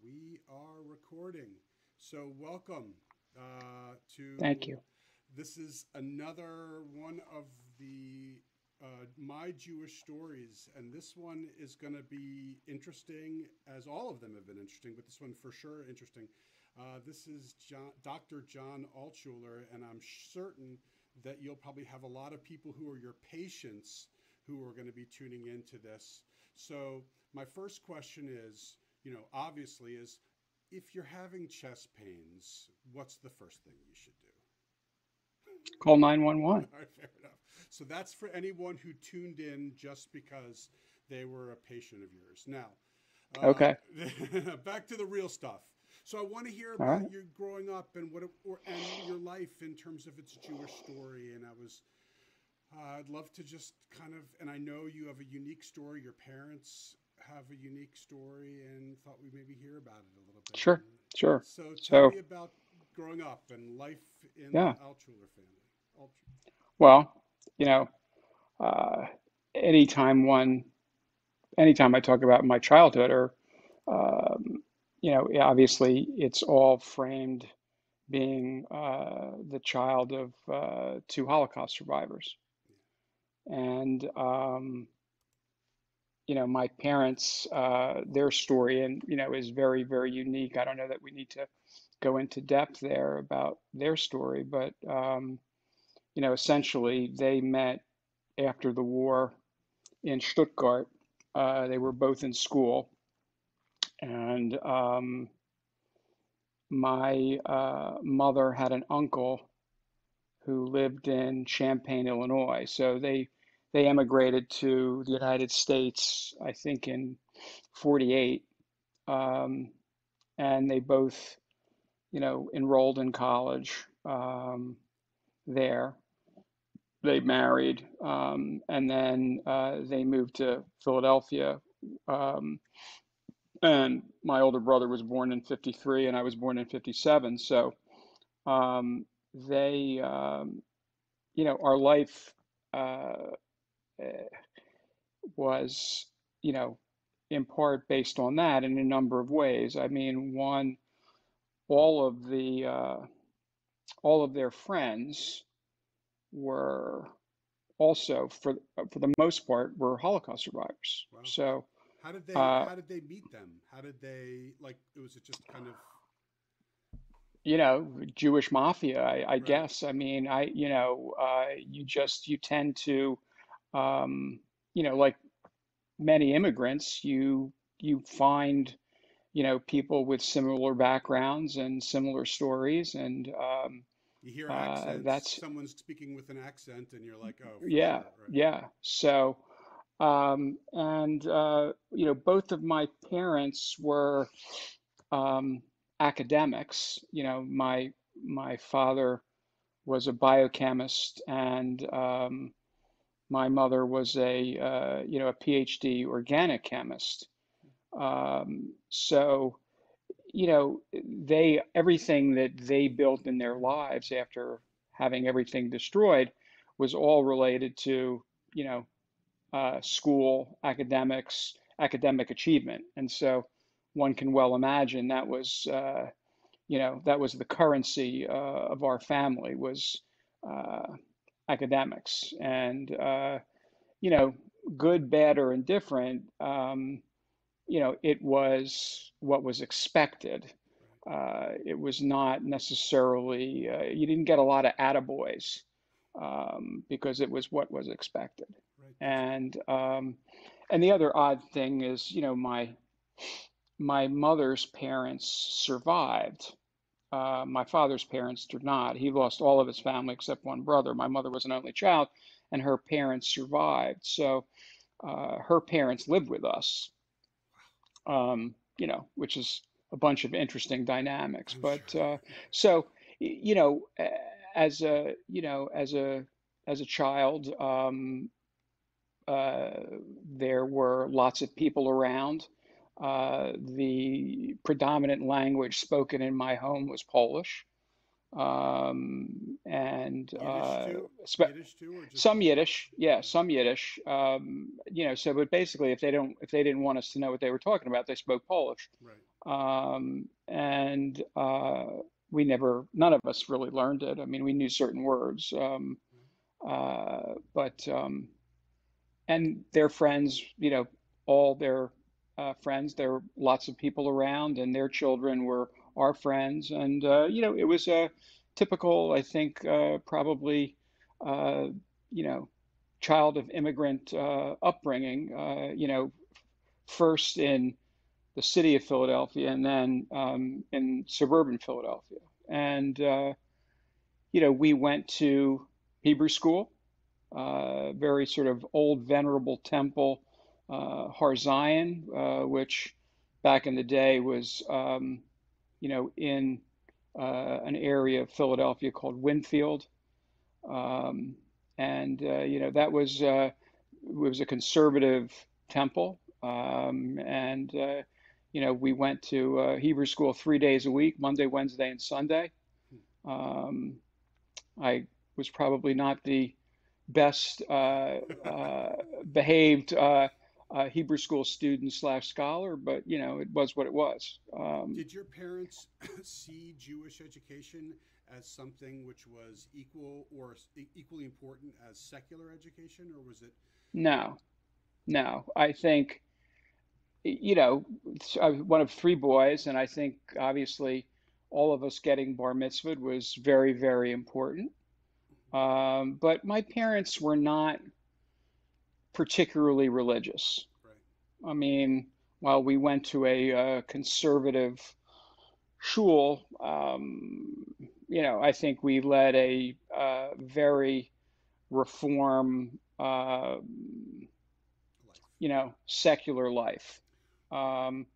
We are recording. So, welcome Thank to you. this is another one of the my Jewish stories, and this one is going to be interesting, as all of them have been interesting, but this one for sure interesting. This is Dr. Jon Altschuler, and I'm certain that you'll probably have a lot of people who are your patients who are going to be tuning into this. So, my first question is, obviously, is if you're having chest pains, what's the first thing you should do? Call 911. All right, fair enough. So that's for anyone who tuned in just because they were a patient of yours. Now, Okay. back to the real stuff. So I want to hear All about right. your growing up and and your life in terms of its Jewish story. And I'd love to just kind of, and I know you have a unique story. Your parents have a unique story, and thought we maybe hear about it a little bit. Sure. And Sure. so tell So, me about growing up and life in the yeah. Altschuler family. Well, you know, uh, anytime one, anytime I talk about my childhood, or obviously it's all framed being the child of two Holocaust survivors, and my parents, their story, and is very, very unique. I don't know that we need to go into depth there about their story, but essentially they met after the war in Stuttgart. They were both in school, and my mother had an uncle who lived in Champaign, Illinois. So they emigrated to the United States, I think, in '48, um, and they both, enrolled in college there. They married, and then they moved to Philadelphia. Um, and my older brother was born in '53, and I was born in '57. So um, they, our life uh, was, you know, in part based on that in a number of ways. I mean, one, all of the all of their friends were also, for the most part, were Holocaust survivors. Wow. So, How did they uh, how did they meet them? How did they like was it just kind of Jewish mafia, I right? guess. I mean, you tend to, um, like many immigrants, you find, people with similar backgrounds and similar stories, and You hear accents, that's, someone's speaking with an accent and you're like, "Oh, for yeah, sure." Right. yeah. So, and both of my parents were um, academics. My father was a biochemist, and my mother was a PhD organic chemist. So, they everything that they built in their lives after having everything destroyed was all related to, you know, school, academics, academic achievement. And so one can well imagine that was the currency of our family was uh, academics. Right. And, you know, good, bad, or indifferent, it was what was expected. It was not necessarily, you didn't get a lot of attaboys because it was what was expected. Right. That's And and the other odd thing is, my mother's parents survived. My father's parents did not. He lost all of his family except one brother. My mother was an only child, and her parents survived. So her parents lived with us, which is a bunch of interesting dynamics. I'm sure. But so, you know, as a, as a child, uh, there were lots of people around. The predominant language spoken in my home was Polish. and Yiddish too? Yiddish too, or just some Hebrew? Yiddish, yeah, Yeah. some Yiddish. So but basically, if they didn't want us to know what they were talking about, they spoke Polish. Right. And we never, none of us really learned it. I mean, we knew certain words, but and their friends, all their friends. There were lots of people around, and their children were our friends. And it was a typical, I think, probably, uh, you know, child of immigrant upbringing. First in the city of Philadelphia, and then in suburban Philadelphia. And we went to Hebrew school, very sort of old venerable temple, Har Zion, which back in the day was, in an area of Philadelphia called Winfield. Um, and, that was, it was a conservative temple. And, we went to Hebrew school 3 days a week, Monday, Wednesday, and Sunday. Um, I was probably not the best behaved Hebrew school student slash scholar, but it was what it was. Did your parents see Jewish education as something which was equal or equally important as secular education, or was it? No, no. I think, I was one of three boys, and I think obviously all of us getting bar mitzvahed was very, very important. But my parents were not particularly religious. Right. I mean, while we went to a conservative shul, I think we led a very reform, Life. secular life. Um,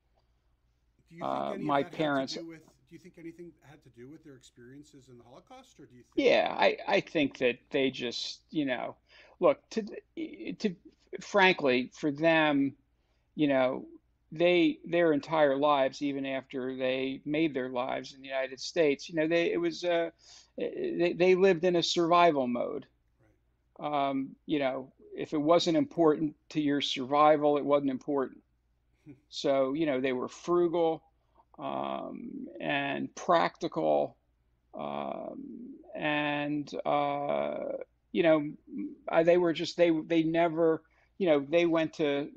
Do you think any of my that had to parents, do with? Do you think anything had to do with their experiences in the Holocaust, or do you think? yeah, I think that they just, look, to frankly, for them, you know, their entire lives, even after they made their lives in the United States, they lived in a survival mode. If it wasn't important to your survival, it wasn't important. Right. So, they were frugal and practical, and you know, they were just they never, they went to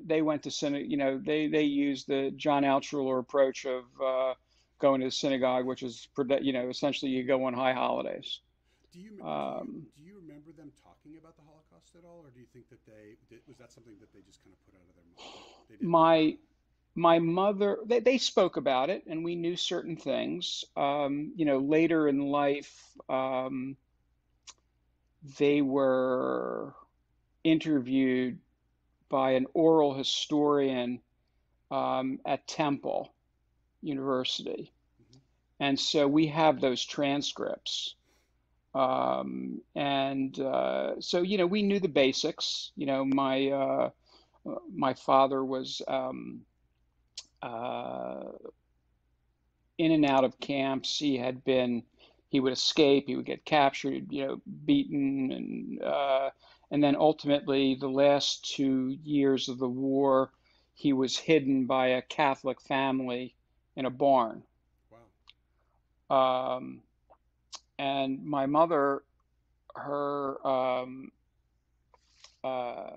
synagogue. They used the Jon Altschuler approach of going to the synagogue, which is essentially you go on high holidays. Um, Do you remember them talking about the Holocaust at all, or do you think that was that something that they just kind of put out of their mind? They didn't talk about my it. my mother, they spoke about it, and we knew certain things. Later in life, they were interviewed by an oral historian at Temple University. Hmm. And so we have those transcripts. And so, we knew the basics. My father was uh, in and out of camps. He would escape, he would get captured, beaten, and then ultimately, the last 2 years of the war, he was hidden by a Catholic family in a barn. Wow. Um, and my mother, her uh,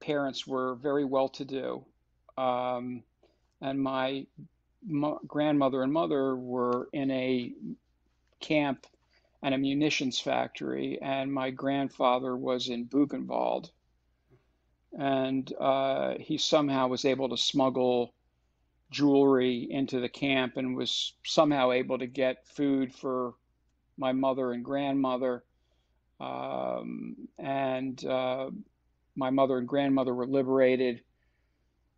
parents were very well to do. Um, and my grandmother and mother were in a camp and a munitions factory, and my grandfather was in Buchenwald, and he somehow was able to smuggle jewelry into the camp and was somehow able to get food for my mother and grandmother. And My mother and grandmother were liberated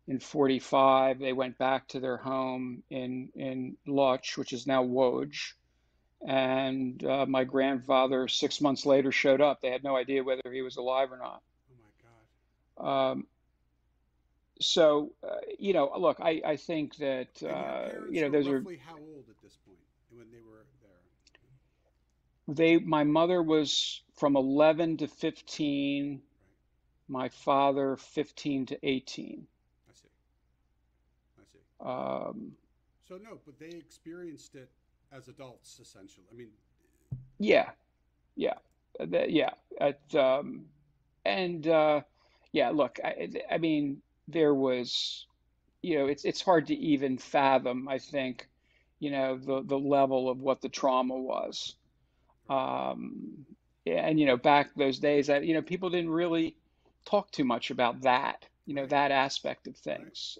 in 45. They went back to their home in Lodz, which is now Woj. And my grandfather, 6 months later, showed up. They had no idea whether he was alive or not. Oh my God. Um, look, I think that, And your parents were those are, roughly how old at this point when they were there? My mother was from 11 to 15, my father 15 to 18. Right. I see. I see. Um, So no, but they experienced it as adults, essentially. I mean, yeah, yeah, yeah. At, and yeah, look, I mean, there was, it's hard to even fathom, I think, the level of what the trauma was. right, Um, yeah, and back those days, that people didn't really talk too much about that, right, that aspect of right, things.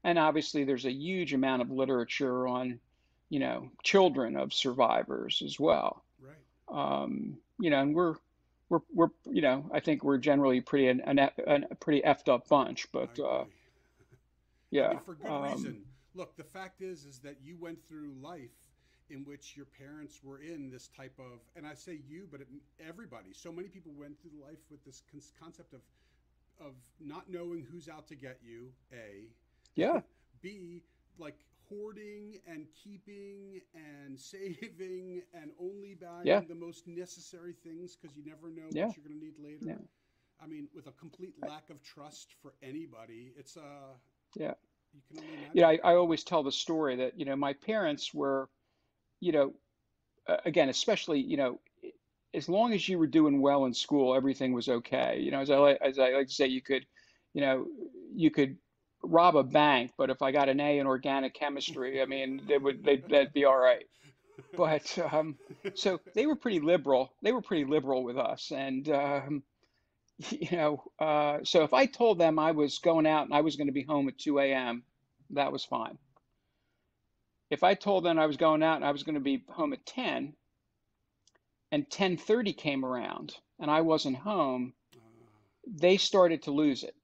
And obviously, there's a huge amount of literature on, children of survivors as well. right. And we're I think we're generally pretty a pretty effed up bunch, I but agree. I mean, yeah, for good reason. Look, the fact is that you went through life in which your parents were in this type of, and I say you, but everybody. So many people went through life with this concept of not knowing who's out to get you. A, yeah, B, like hoarding and keeping and saving and only yeah, buying the most necessary things because you never know yeah, what you're going to need later. yeah, I mean, with a complete lack of trust for anybody, it's yeah. you can only Yeah, imagine. I always tell the story that, my parents were, you know, again, especially, as long as you were doing well in school, everything was okay. As I like to say, you know, you could rob a bank, but if I got an A in organic chemistry, I mean, that'd be all right. But so they were pretty liberal. They were pretty liberal with us, and so if I told them I was going out and I was going to be home at 2 a.m., that was fine. If I told them I was going out and I was going to be home at 10 and 10:30 came around and I wasn't home, they started to lose it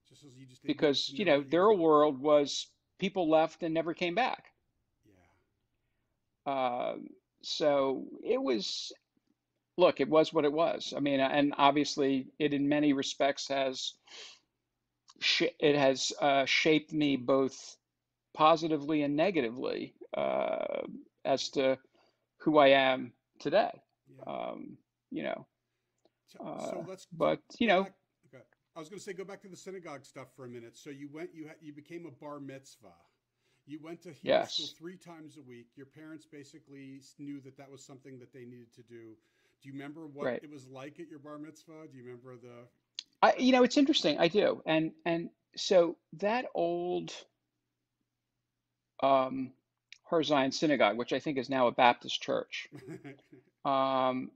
just as you just they needed because, to know where you their were. world was people left and never came back. Yeah, Uh, so it was, look, it was what it was. I mean, and obviously it in many respects shaped me both positively and negatively right, as to who I am today. yeah. Um, you know, So let's but go back. Okay. I was going to say go back to the synagogue stuff for a minute. So you became a bar mitzvah. You went to Hebrew school yes, 3 times a week. Your parents basically knew that that was something that they needed to do. Do you remember what right. it was like at your bar mitzvah? Do you remember the? It's interesting. I do, and so that old um, Zion synagogue, which I think is now a Baptist church, um,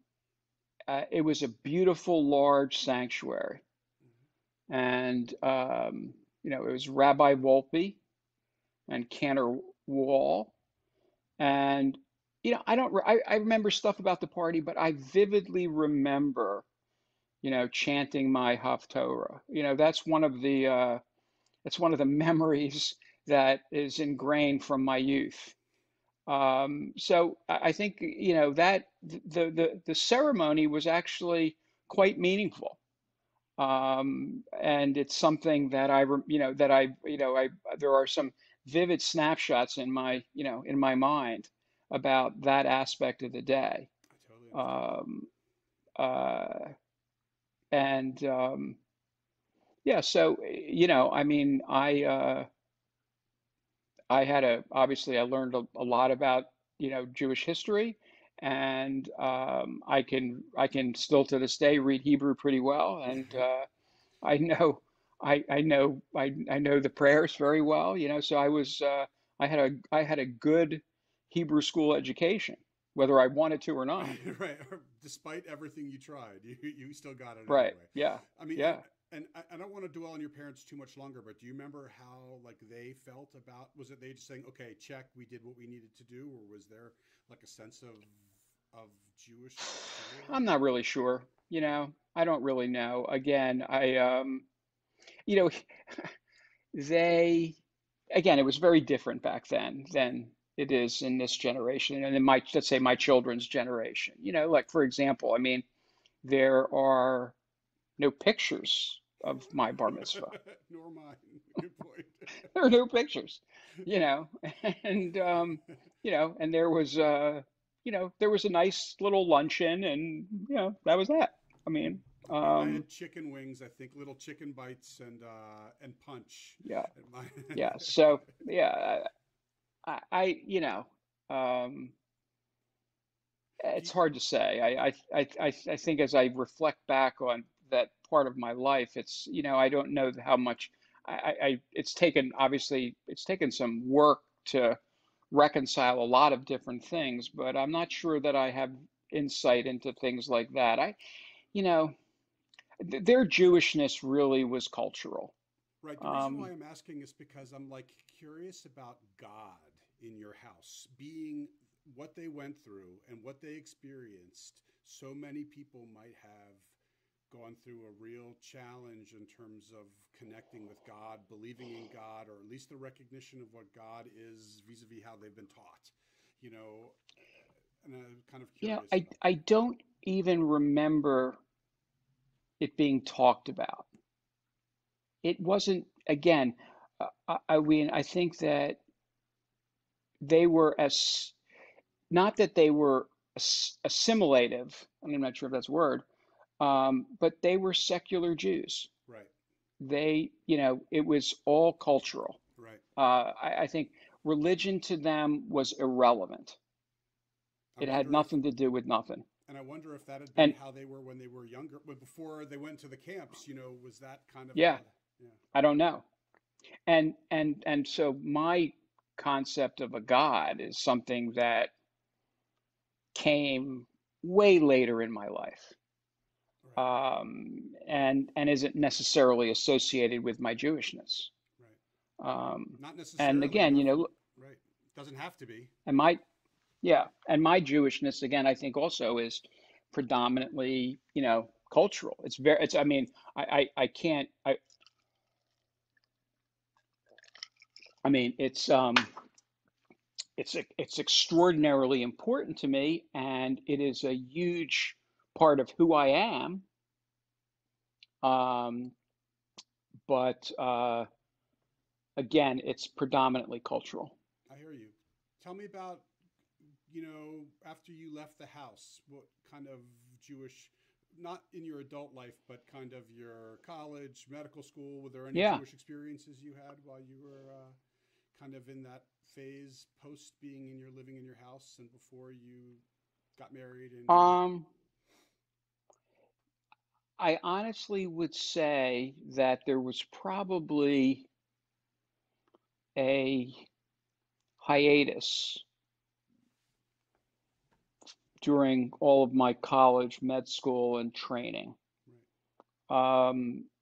it was a beautiful, large sanctuary, and it was Rabbi Volpe and Cantor Wall. And I don't. I remember stuff about the party, but I vividly remember, chanting my Haftorah. That's one of the memories that is ingrained from my youth. So I think that the ceremony was actually quite meaningful. And it's something that I there are some vivid snapshots in my mind about that aspect of the day. I totally understand that. Um, uh, and Yeah, so I mean, I had obviously I learned a lot about Jewish history, and I can still to this day read Hebrew pretty well, and I know I know the prayers very well, so I had a good Hebrew school education, whether I wanted to or not. Right, right. Despite everything you tried, you still got it Right. anyway. Yeah. I mean, Yeah. and I don't want to dwell on your parents too much longer, but do you remember how like they felt about? Was it they just saying, "Okay, check, we did what we needed to do," or was there like a sense of Jewish joy? I'm not really sure. I don't really know. Again, you know, they, again, it was very different back then Right, than it is in this generation and in let's say my children's generation. right. Like for example, I mean, there are no pictures of my bar mitzvah. Nor mine. Good point. There are no pictures, you know, and and there was there was a nice little luncheon, and that was that. I Mm. mean, I um, had chicken wings, I think, little chicken bites and punch. yeah, At my yeah. So yeah, um, Do it's you, hard to say. I think as I reflect back on that part of my life, I don't know how much it's taken, obviously, it's taken some work to reconcile a lot of different things, but I'm not sure that I have insight into things like that. You know, their Jewishness really was cultural. right. The reason why Um, I'm asking is because I'm like curious about God in your house, being what they went through and what they experienced. So many people might have gone through a real challenge in terms of connecting with God, believing in God, or at least the recognition of what God is vis-a-vis how they've been taught. You know, and I'm kind of curious about I don't even remember it being talked about. It wasn't, again, I mean, I think that they were as, not that they were assimilative, I'm not sure if that's a word, but they were secular Jews. that. Right, It was all cultural. right. I think religion to them was irrelevant. I It had wonder if nothing to do with nothing. And I wonder if that had been And how they were when they were younger, but before they went to the camps, was that kind of yeah, how, yeah. I don't know. And so my concept of a God is something that came way later in my life, Right, and isn't necessarily associated with my Jewishness. right. Um, Not and necessarily, again, no, from, right. Doesn't have to be. and my yeah, and my Jewishness again, I think also is predominantly, cultural. It's. I mean, I can't. I mean, it's extraordinarily important to me, and it is a huge part of who I am. Um, but again, it's predominantly cultural. I hear you. Tell me about, after you left the house, what kind of Jewish, not in your adult life, but kind of your college, medical school, were there any Yeah. Jewish experiences you had while you were kind of in that phase post being in your living in your house and before you got married and Um, I honestly would say that there was probably a hiatus during all of my college, med school, and training. right,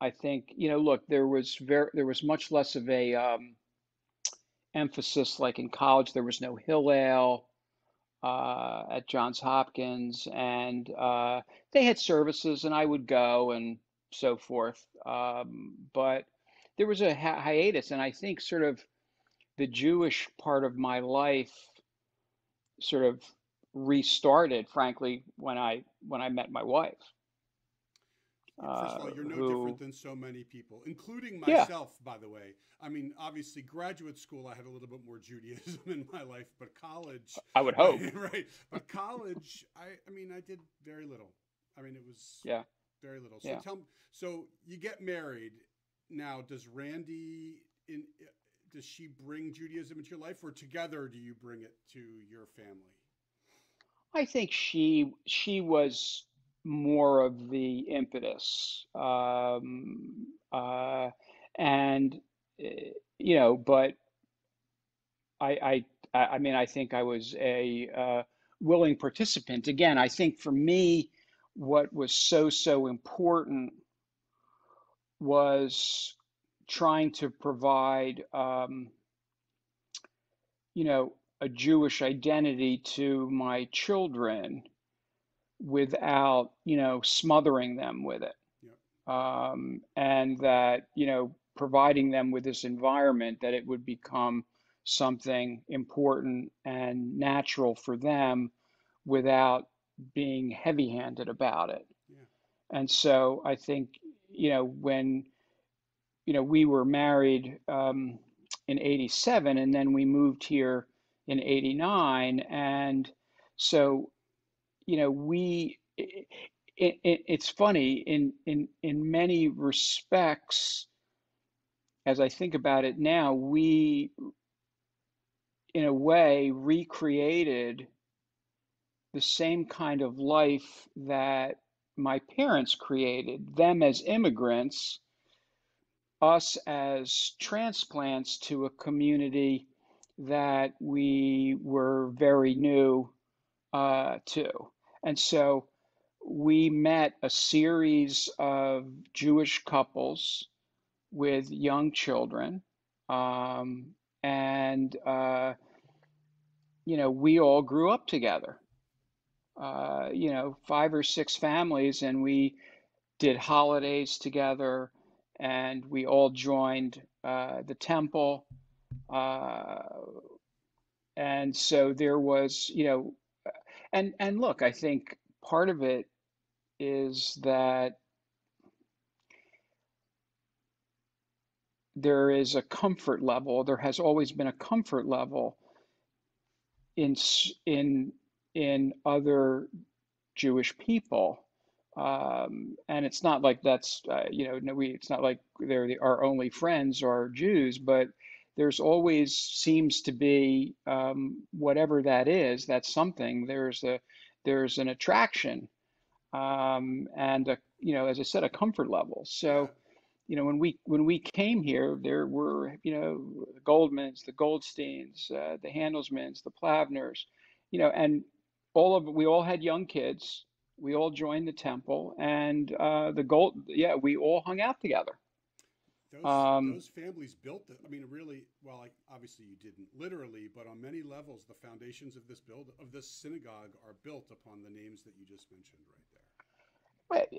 I think, look, there was much less of a emphasis like in college. There was no Hillel at Johns Hopkins, and they had services, and I would go and so forth. But there was a hiatus, and I think sort of the Jewish part of my life sort of restarted, frankly, when I met my wife, first of all, you're no different who, than so many people, including yeah, myself, by the way. I mean, obviously, graduate school, I had a little bit more Judaism in my life, but college, I would hope, right? But college, I mean, I did very little. I mean, it was yeah, very little. So yeah. tell me, so you get married now. Does she bring Judaism into your life, or together do you bring it to your family? I think she was more of the impetus, and but I mean, I think I was a willing participant. Again, I think for me, what was so important was trying to provide, a Jewish identity to my children without, smothering them with it. Yeah, And that, providing them with this environment that it would become something important and natural for them without being heavy-handed about it. yeah, And so I think, when, we were married in 87, and then we moved here in 89. And So, it's funny in many respects, as I think about it now, we, in a way, recreated the same kind of life that my parents created, them as immigrants, us as transplants to a community that we were very new to. And so we met a series of Jewish couples with young children. Um, and, we all grew up together, 5 or 6 families, and we did holidays together, and we all joined the temple. Uh, and so there was, and look, I think part of it is that there is a comfort level. There has always been a comfort level in in other Jewish people. And it's not like that's no, it's not like they're our only friends are Jews, but there's always seems to be, whatever that is, that's something. There's an attraction, and as I said, a comfort level. Yeah. So when we came here, there were, the Goldmans, the Goldsteins, the Handelsmans, the Plavners, and we all had young kids. We all joined the temple, and yeah, we all hung out together. Um, Those families built it. I mean, really, well, like, obviously you didn't literally, but on many levels, the foundations of this synagogue are built upon the names that you just mentioned right there.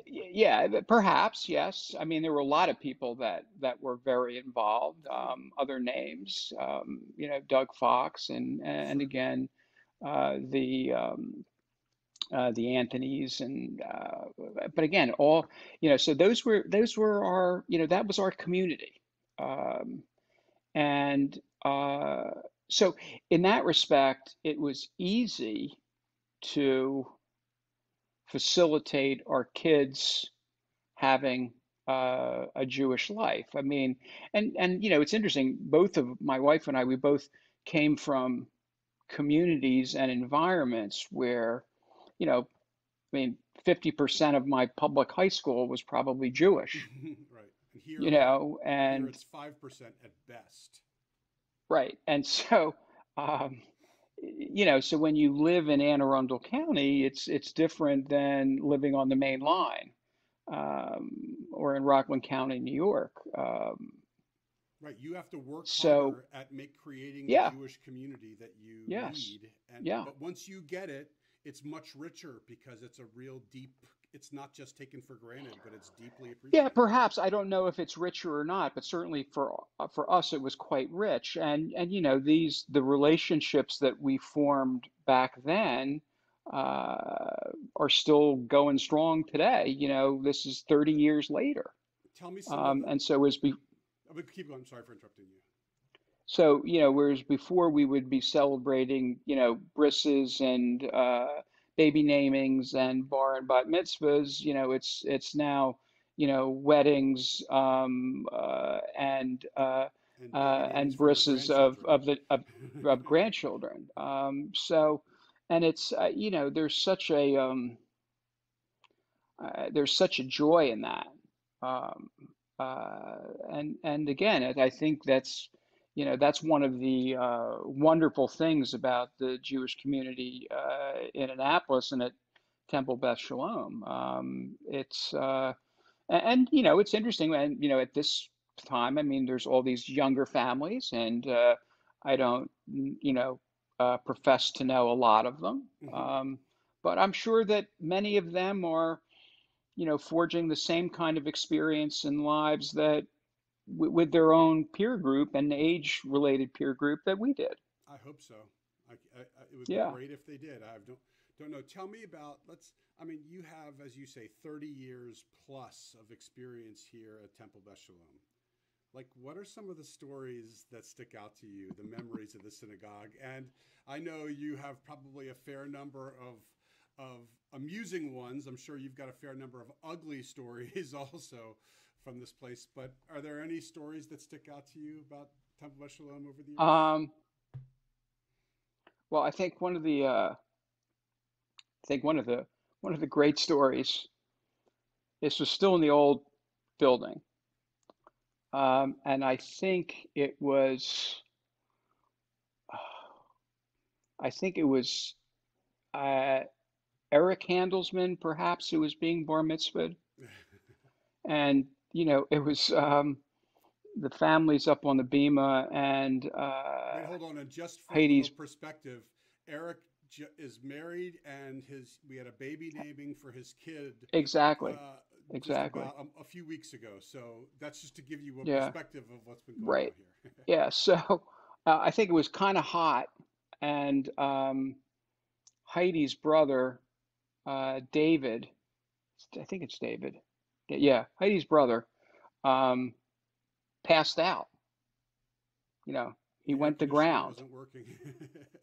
yeah, perhaps, yes. I mean, there were a lot of people that were very involved. Oh yeah, Other names, Doug Fox, and sure. again, the Anthonys, and but again, all so those were our, that was our community, um, and so in that respect, it was easy to facilitate our kids having a Jewish life. I mean, and it's interesting. Both of my wife and I, we both came from communities and environments where, you know, I mean, 50% of my public high school was probably Jewish, Right. And here and it's 5% at best. right. And so, um, so when you live in Anne Arundel County, it's different than living on the main line, or in Rockland County, New York. Right. You have to work So harder at make creating the yeah, Jewish community that you yes, need. And yeah. but once you get it, it's much richer because it's a real deep, it's not just taken for granted, but it's deeply Yeah, appreciated. perhaps I don't know if it's richer or not, but certainly for us it was quite rich. And the relationships that we formed back then are still going strong today. This is 30 years later. Tell me some of the. And so as be I would keep going. I'm sorry for interrupting you. so whereas before we would be celebrating brisses and baby namings and bar and bat mitzvahs, it's now weddings, And baby and namings for your brisses of grandchildren. of the of grandchildren. So and it's there's such a joy in that. Um, and again, I think that's one of the wonderful things about the Jewish community in Annapolis and at Temple Beth Shalom. It's interesting, and at this time, I mean, there's all these younger families, and I don't profess to know a lot of them, Hmm. but I'm sure that many of them are forging the same kind of experience in lives that with their own peer group and age-related peer group that we did. I hope so. It would be Yeah. great if they did. I don't know. Tell me about. Let's. I mean, you have, as you say, 30 years plus of experience here at Temple Beth Shalom. Like, what are some of the stories that stick out to you, the memories of the synagogue? And I know you have probably a fair number of amusing ones. I'm sure you've got a fair number of ugly stories also from this place. But are there any stories that stick out to you about Temple Beth Shalom over the years? Um, well, I think one of the great stories. This was still in the old building, and I think it was uh, Eric Handelsman, perhaps, who was being bar mitzvahed, and it was the families up on the bima, and Wait, hold on. And just for a little Heidi's perspective, Eric is married, and his we had a baby naming for his kid exactly, uh, just exactly, about a few weeks ago. So that's just to give you a yeah, perspective of what's been going on right, here. yeah. So I think it was kind of hot, and Heidi's brother, David, I think it's David, yeah, Heidi's brother, um, passed out. You know, he The air went to conditioning ground. wasn't working.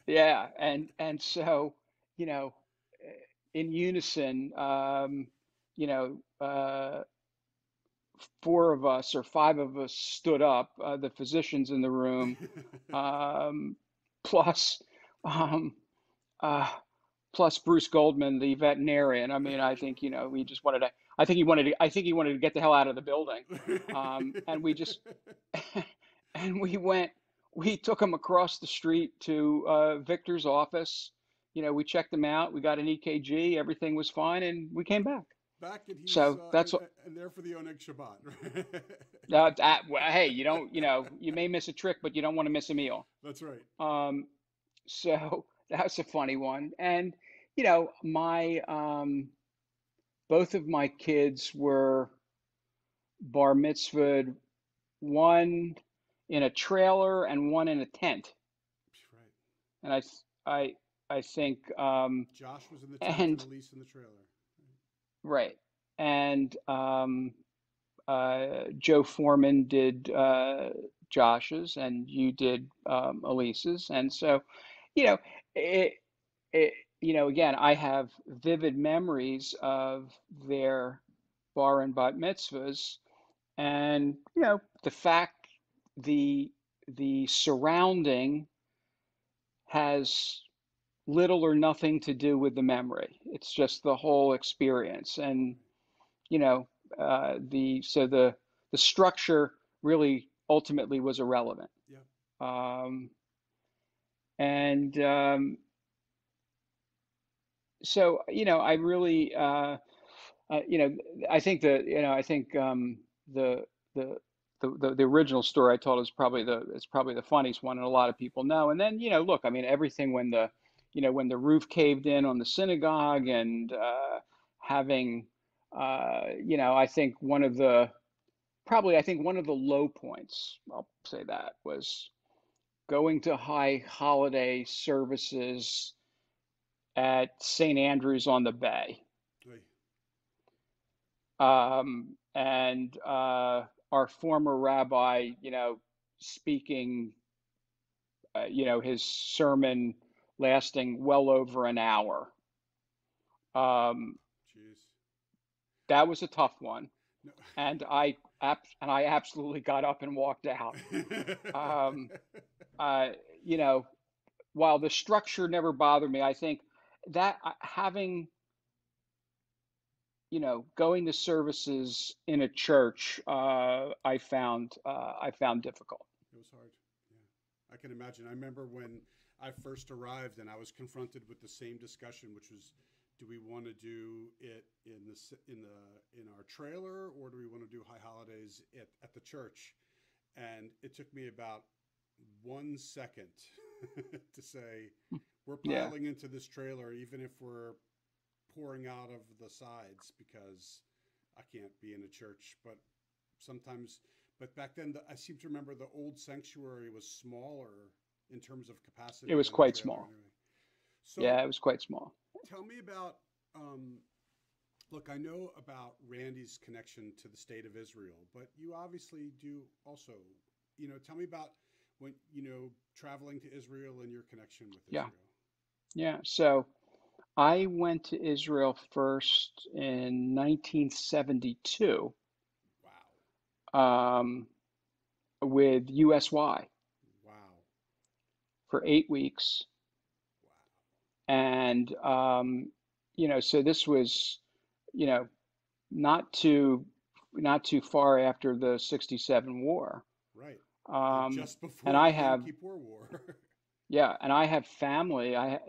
Yeah, and so, you know, in unison, you know, four of us or five of us stood up, the physicians in the room, um, plus, um, uh, plus Bruce Goldman, the veterinarian. I mean, I think, we just wanted to, I think he wanted to get the hell out of the building. And we just, and we took him across the street to Victor's office. We checked him out. We got an EKG. Everything was fine, and we came back. Back, and he's So that's and there for the Oneg Shabbat. well, hey, you don't, you may miss a trick, but you don't want to miss a meal. That's right. Um, so that's a funny one. And my both of my kids were bar mitzvahed, one in a trailer and one in a tent. Right. And I I think Josh was in the tent and and Elise in the trailer. right. And Joe Foreman did Josh's, and you did Elise's, and so you know it, it again, I have vivid memories of their bar and bat mitzvahs, and the fact the surrounding has little or nothing to do with the memory. It's just the whole experience, and you know the structure really ultimately was irrelevant. Yeah. Um, and so I really you know I think the the the original story I told is probably the funniest one, and a lot of people know. And then look, I mean, everything when the roof caved in on the synagogue, and having I think one of the low points, I'll say that, was going to high holiday services at St. Andrews on the Bay. Right. And our former rabbi, speaking, his sermon lasting well over an hour. Um, Jeez. that was a tough one, No. and I absolutely got up and walked out. Um, uh, you know, while the structure never bothered me, I think that having going to services in a church, I found difficult. It was hard. Yeah. I can imagine. I remember when I first arrived and I was confronted with the same discussion, which was, do we want to do it in our trailer, or do we want to do high holidays at the church? And it took me about 1 second to say, we're Yeah, piling into this trailer, even if we're pouring out of the sides, because I can't be in a church. But sometimes, but back then, I seem to remember the old sanctuary was smaller in terms of it capacity was than the quite trailer small. anyway. So Yeah, it was quite small. tell me about, Look, I know about Randy's connection to the state of Israel, but you obviously do also. Tell me about when, traveling to Israel and your connection with Yeah, Israel. yeah. So I went to Israel first in 1972 Wow. um, with USY Wow. for 8 weeks. Wow. And, so this was, you know, not too, not too far after the 67 war. Right. Um, Just and before the I Yom have, Kippur War. yeah, and I have family. I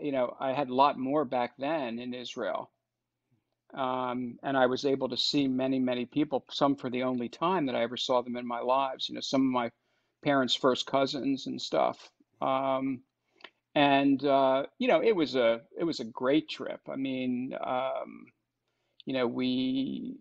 had a lot more back then in Israel. And I was able to see many, many people, some for the only time that I ever saw them in my lives, some of my parents' first cousins and stuff. Um, and it was a great trip. I mean, we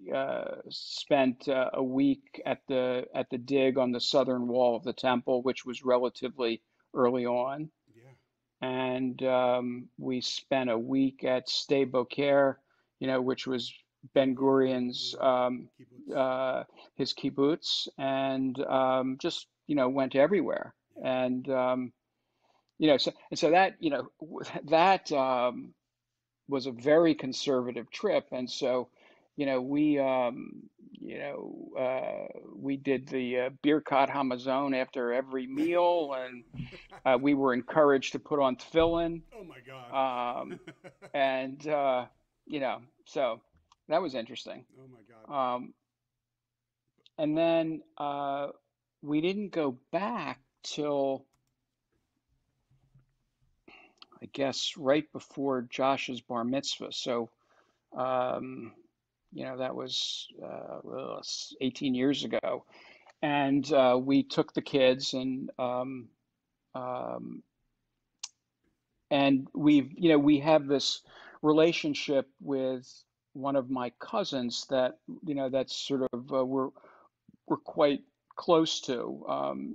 spent a week at the dig on the southern wall of the temple, which was relatively early on, Yeah. and we spent a week at Sde Boker, which was Ben Ben Gurion. Gurion's Yeah. Kibbutz. his kibbutz, and just went everywhere, Yeah. and so that that was a very conservative trip, and so you know we we did the Birkat Hamazon after every meal, and we were encouraged to put on tefillin, Oh my God. um, and so that was interesting. Oh my God. Um, and then we didn't go back till I guess right before Josh's bar mitzvah. So um, that was 18 years ago, and we took the kids um, and we have this relationship with one of my cousins that that's sort of we're quite close to,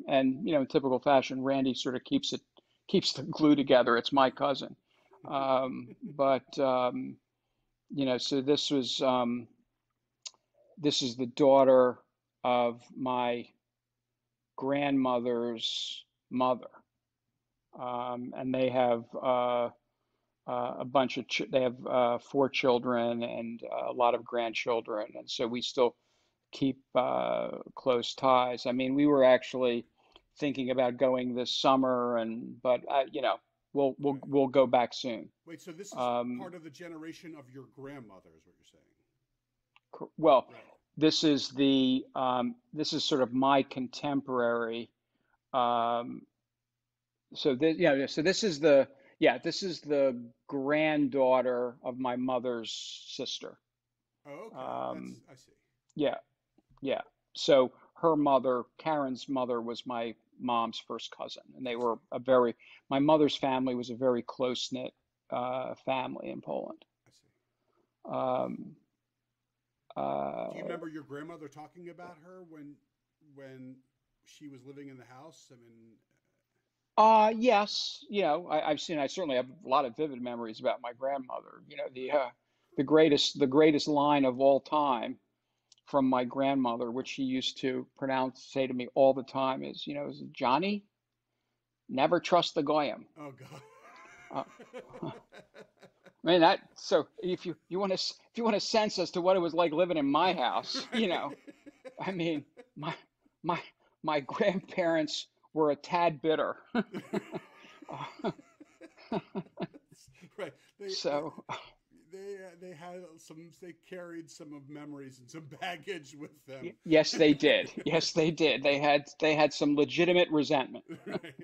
and in typical fashion, Randy sort of keeps the glue together. It's my cousin, but so this is the daughter of my grandmother's mother, and they have a bunch of they have 4 children and a lot of grandchildren, and so we still keep close ties. I mean, we were actually thinking about going this summer, and but we'll we'll Right. we'll go back soon. Wait, so this is Um, part of the generation of your grandmother, is what you're saying? well, Right. this is sort of my contemporary. Um, so this is the granddaughter of my mother's sister. Oh, okay. Um, I see. yeah, yeah. So her mother, Karen's mother, was my mom's first cousin, and I see. my mother's family was a very close-knit family in Poland. I see. Um, Do you uh, remember your grandmother talking about her when she was living in the house? I mean, yes, I certainly have a lot of vivid memories about my grandmother. The greatest line of all time from my grandmother, which she used to say to me all the time, is Johnny, never trust the goyim. oh God. Uh, I mean that. So if you want to if you want a sense as to what it was like living in my house, Right. I mean my my my grandparents were a tad bitter. Uh, Right. so They had they carried some of memories and some baggage with them. yes, they did. Yes, they did. They had some legitimate resentment. Right.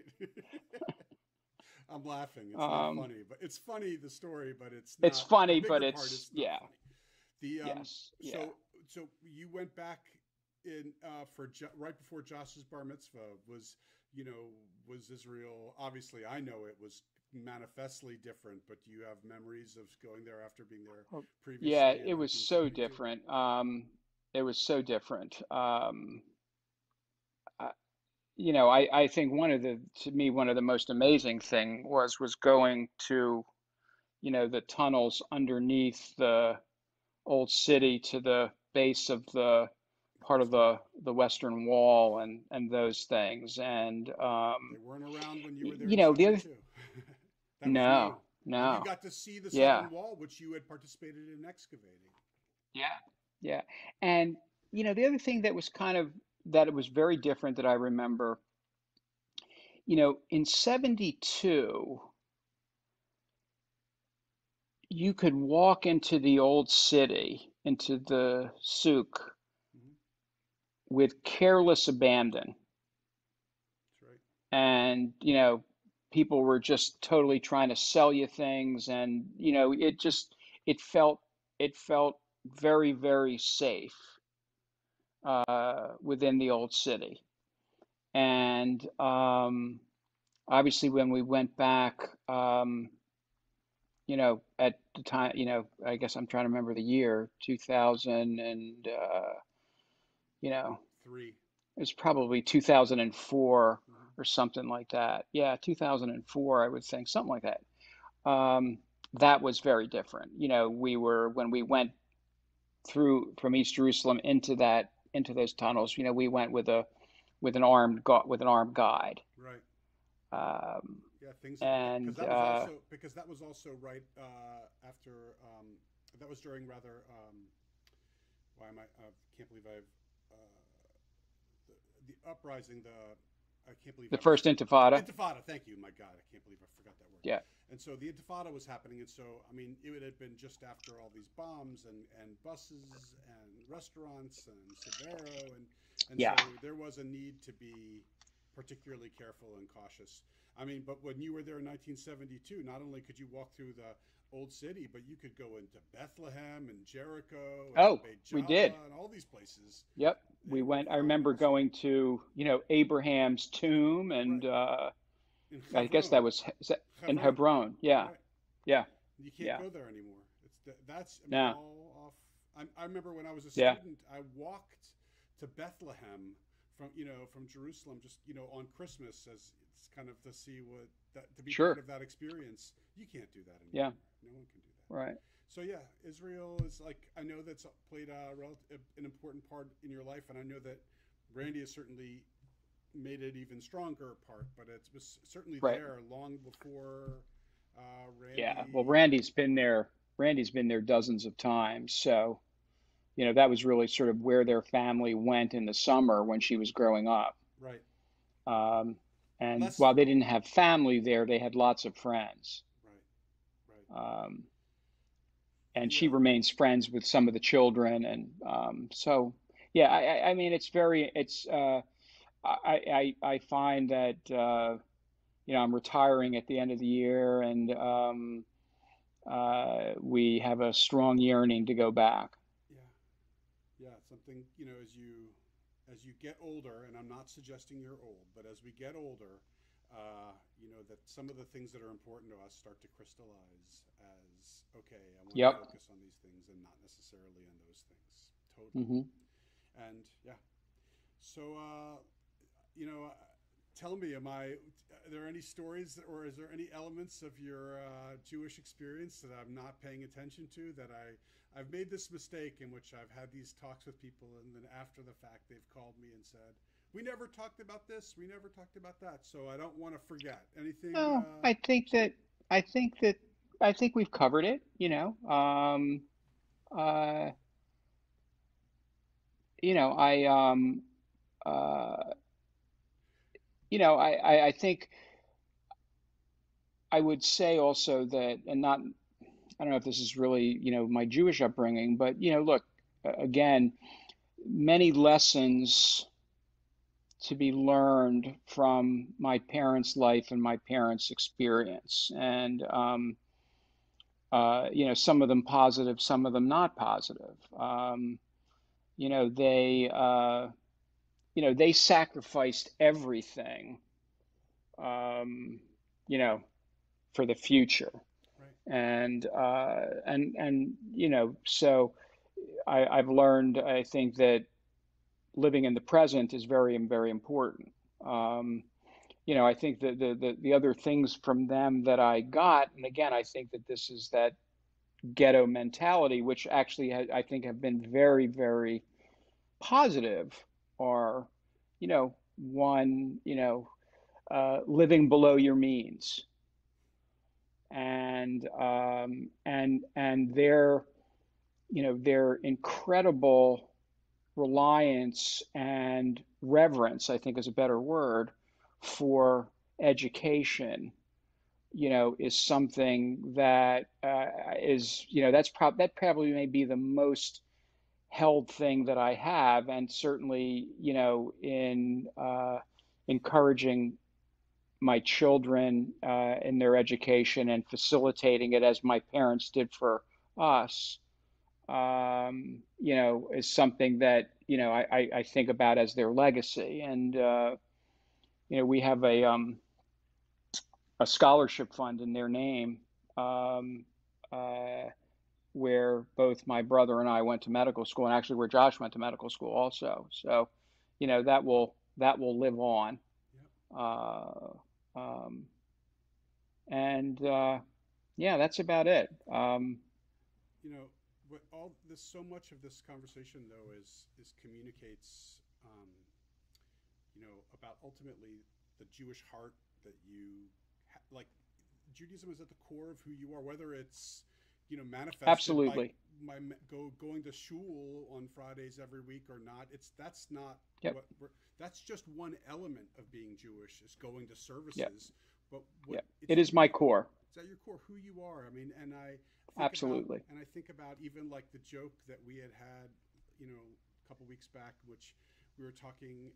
I'm laughing. It's not Um, funny, but it's funny the story, but it's it's not the funny, but bigger part. it's It's not yeah, funny. The yes, yeah. so you went back in right before Josh's bar mitzvah. Was Israel, obviously I know it was manifestly different, but do you have memories of going there after being there Oh, yeah, previously in it was so 1972? different. It was so different. I, I think to me, one of the most amazing thing was going to, the tunnels underneath the old city to the base of the part of Western Wall. the Western Wall and those things. And They weren't around when you were there you in know, the other 72. That was new. no, And you no, got to see the yeah, Southern Wall, which you had participated in excavating. yeah, yeah. And the other thing that was that it was very different that I remember, in 72, you could walk into the old city, into the souk, Hmm. with careless abandon. That's right. And, people were just totally trying to sell you things. And, it felt, it felt very, very safe, within the old city. And, obviously when we went back, at the time, I guess I'm trying to remember the year, 2000 and, you know, Three. it was probably 2004 Hmm. or something like that. Yeah, 2004, I would think, something like that. Um, that was very different. When we went through from East Jerusalem into those tunnels, we went with an armed guide. Right. Um, Yeah, things because and that was also right after that was during rather why am I can't believe I've the uprising the I can't believe the I was first Intifada. Intifada. Thank you, my God, I can't believe I forgot that word. Yeah, And so the Intifada was happening, and so I mean it would have been just after all these bombs and buses and restaurants and Sibero and so yeah. there was a need to be particularly careful and cautious. I mean, but when you were there in 1972, not only could you walk through the old city, but you could go into Bethlehem and Jericho and Oh, Beit we did. Jala and all these places. Yep, They we were went. I very remember impressive. going to, Abraham's tomb, and Right. In I guess that Hebron. was in Hebron. Hebron. Yeah, Right. yeah, You can't yeah. go there anymore. That's I mean No, all off. I remember when I was a yeah, student, I walked to Bethlehem from Jerusalem just on Christmas as it's kind of to see what that to be part sure. of that experience. You can't do that Yeah, anymore. No one can do that. right. So yeah, Israel is like I know that's played an important part in your life, and I know that Randy has certainly made it even stronger part, but it was certainly Right. there long before Yeah. Well, Randy. Randy's been there dozens of times. So, that was really sort of where their family went in the summer when she was growing up. Right. Um, and Less. while they didn't have family there, they had lots of friends. Right. Right. Um, and The she remains friends with some of the children. And so, yeah, I mean, I find that, I'm retiring at the end of the year, and we have a strong yearning to go back. yeah, yeah, something as you get older, and I'm not suggesting you're old, but as we get older, that some of the things that are important to us start to crystallize as okay. I want to Yep. focus on these things and not necessarily on those things. Totally. Hmm. And yeah, so you know, tell me, are there any stories or is there any elements of your Jewish experience that I'm not paying attention to that I've made this mistake in which I've had these talks with people and then after the fact they've called me and said, we never talked about this, we never talked about that. So I don't want to forget anything. No, I think that I think we've covered it. Uh, I uh, I think I would say also that, and not, I don't know if this is really, my Jewish upbringing, but, look, again, many lessons to be learned from my parents' life and my parents' experience. And, some of them positive, some of them not positive. You know, they, uh, they sacrificed everything, um, you know, for the future. Right. So I've learned, I think, that living in the present is very, very important. Um, I think that the other things from them that I got, and again, I think that this is that ghetto mentality, which actually I think have been very, very positive, are, one, living below your means, and their incredible reliance and reverence, I think is a better word, for education, is something that that probably may be the most held thing that I have, and certainly, in encouraging my children in their education and facilitating it as my parents did for us, is something that, I think about as their legacy. And, we have a scholarship fund in their name, um, uh, where both my brother and I went to medical school, and actually where Josh went to medical school also. So, that will live on. Yep. Uh, um, and yeah, that's about it. You know, what all this so much of this conversation though is communicates, about ultimately the Jewish heart that like. Judaism is at the core of who you are, whether it's manifested by Absolutely. my going to shul on Fridays every week or not. That's not Yep. what we're. That's just one element of being Jewish is going to Yep. services. But what Yep. it's It is my core. it's at your core who you are. I mean, Absolutely. and I think about even like the joke that we had, a couple weeks back, which we were talking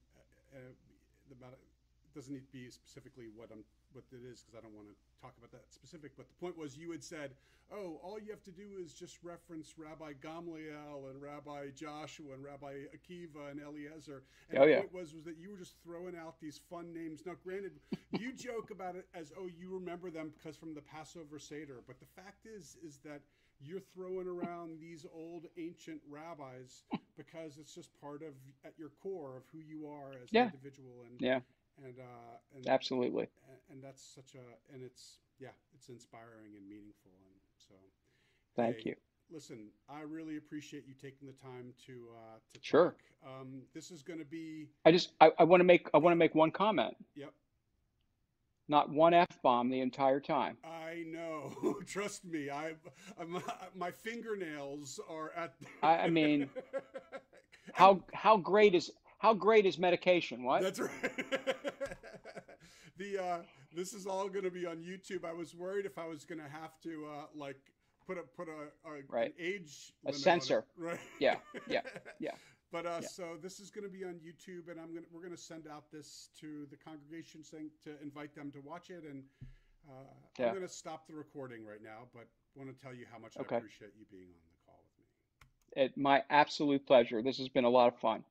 about. It doesn't need to be specifically what it is because I don't want to talk about that specific. But the point was, you had said, "Oh, all you have to do is just reference Rabbi Gamliel and Rabbi Joshua and Rabbi Akiva and Eliezer." And Oh the yeah. point was that you were just throwing out these fun names. Now, granted, you joke about it as, "Oh, you remember them because from the Passover Seder," but the fact is that you're throwing around these old ancient rabbis because it's just part of at your core of who you are as an Yeah. individual, Yeah. and uh, and Absolutely. and that's such a and it's yeah, it's inspiring and meaningful. And so, Thank hey, you. listen, I really appreciate you taking the time to Sure. talk. This is going to be I want to make one comment. yep. Not one F bomb the entire time. I know. Trust me. I'm my fingernails are at. I mean, And how great is medication? What? that's right. This is all going to be on YouTube. I was worried if I was going to have to like put an Right. age A limit on it, sensor. right? Yeah. Yeah. Yeah. But Yeah. so this is going to be on YouTube, and we're going to send out this to the congregation, saying to invite them to watch it. And I'm Yeah. going to stop the recording right now, but want to tell you how much I Okay. appreciate you being on the call with me. My absolute pleasure. This has been a lot of fun.